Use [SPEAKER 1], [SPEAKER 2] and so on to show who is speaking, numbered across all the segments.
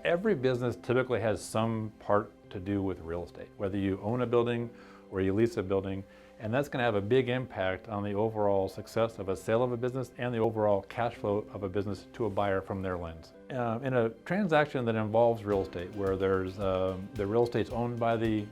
[SPEAKER 1] Every business typically has some part to do with real estate, whether you own a building or you lease a building, and that's going to have a big impact on the overall success of a sale of a business and the overall cash flow of a business to a buyer from their lens. In a transaction that involves real estate, where there's the real estate's owned by the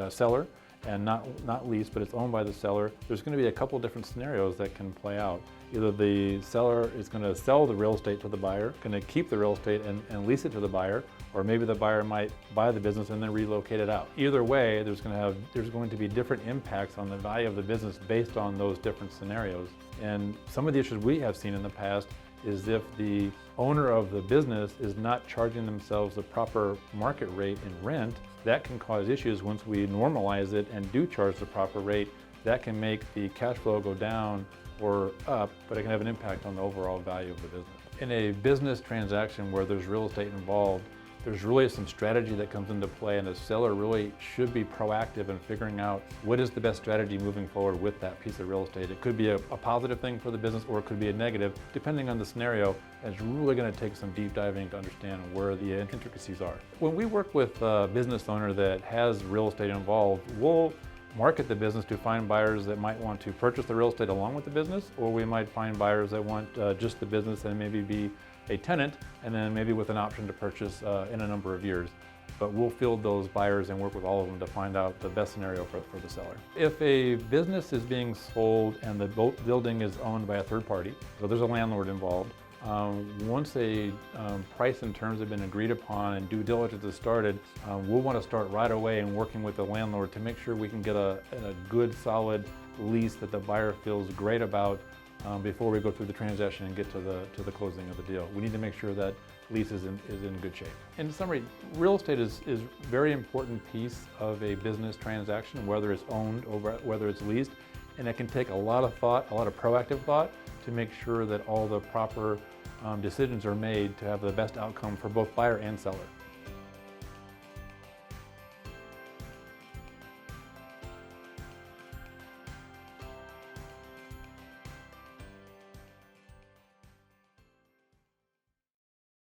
[SPEAKER 1] seller and not leased, but it's owned by the seller, there's going to be a couple different scenarios that can play out. Either the seller is going to sell the real estate to the buyer, going to keep the real estate and lease it to the buyer, or maybe the buyer might buy the business and then relocate it out. Either way, there's going to be different impacts on the value of the business based on those different scenarios. And some of the issues we have seen in the past is if the owner of the business is not charging themselves the proper market rate in rent, that can cause issues. Once we normalize it and do charge the proper rate, that can make the cash flow go down or up, but it can have an impact on the overall value of the business. In a business transaction where there's real estate involved, there's really some strategy that comes into play, and the seller really should be proactive in figuring out what is the best strategy moving forward with that piece of real estate. It could be a positive thing for the business, or it could be a negative, depending on the scenario, and it's really going to take some deep diving to understand where the intricacies are. When we work with a business owner that has real estate involved, we'll market the business to find buyers that might want to purchase the real estate along with the business, or we might find buyers that want just the business and maybe be a tenant, and then maybe with an option to purchase in a number of years. But we'll field those buyers and work with all of them to find out the best scenario for the seller. If a business is being sold and the building is owned by a third party, so there's a landlord involved, once a price and terms have been agreed upon and due diligence is started, we'll want to start right away in working with the landlord to make sure we can get a good, solid lease that the buyer feels great about before we go through the transaction and get to the closing of the deal. We need to make sure that lease is in good shape. In summary, real estate is a very important piece of a business transaction, whether it's owned or whether it's leased, and it can take a lot of thought, a lot of proactive thought, to make sure that all the proper decisions are made to have the best outcome for both buyer and seller.